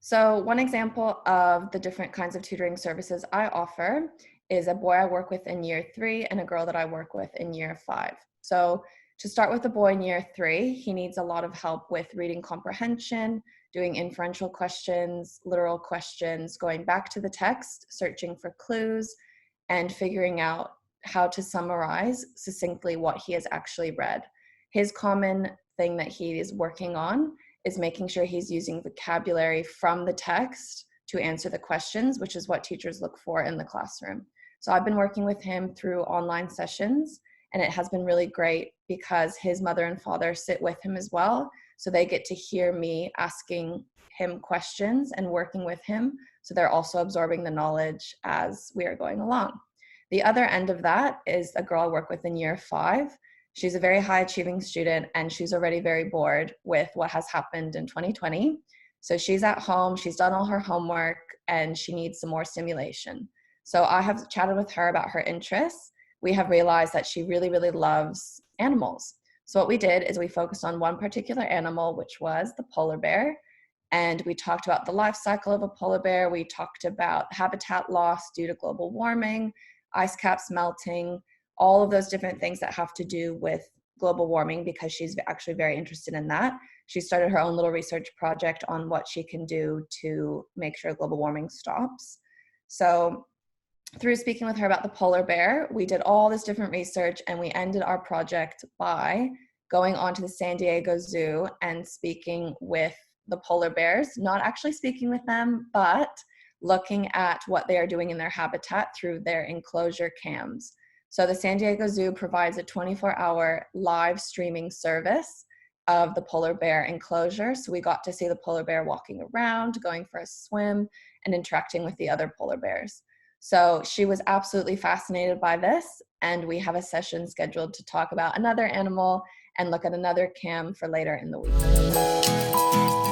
So one example of the different kinds of tutoring services I offer is a boy I work with in year 3 and a girl that I work with in year 5. So to start with the boy in year 3, he needs a lot of help with reading comprehension, doing inferential questions, literal questions, going back to the text, searching for clues, and figuring out how to summarize succinctly what he has actually read. His common thing that he is working on is making sure he's using vocabulary from the text to answer the questions, which is what teachers look for in the classroom. So I've been working with him through online sessions, and it has been really great because his mother and father sit with him as well. So they get to hear me asking him questions and working with him. So they're also absorbing the knowledge as we are going along. The other end of that is a girl I work with in year 5. She's a very high achieving student and she's already very bored with what has happened in 2020. So she's at home, she's done all her homework, and she needs some more stimulation. So I have chatted with her about her interests. We have realized that she really, really loves animals. So what we did is we focused on one particular animal, which was the polar bear. And we talked about the life cycle of a polar bear. We talked about habitat loss due to global warming, ice caps melting, all of those different things that have to do with global warming, because she's actually very interested in that. She started her own little research project on what she can do to make sure global warming stops. So through speaking with her about the polar bear, we did all this different research, and we ended our project by going onto the San Diego Zoo and speaking with the polar bears, not actually speaking with them, but looking at what they are doing in their habitat through their enclosure cams. So the San Diego Zoo provides a 24-hour live streaming service of the polar bear enclosure. So we got to see the polar bear walking around, going for a swim, and interacting with the other polar bears. So she was absolutely fascinated by this, and we have a session scheduled to talk about another animal and look at another cam for later in the week.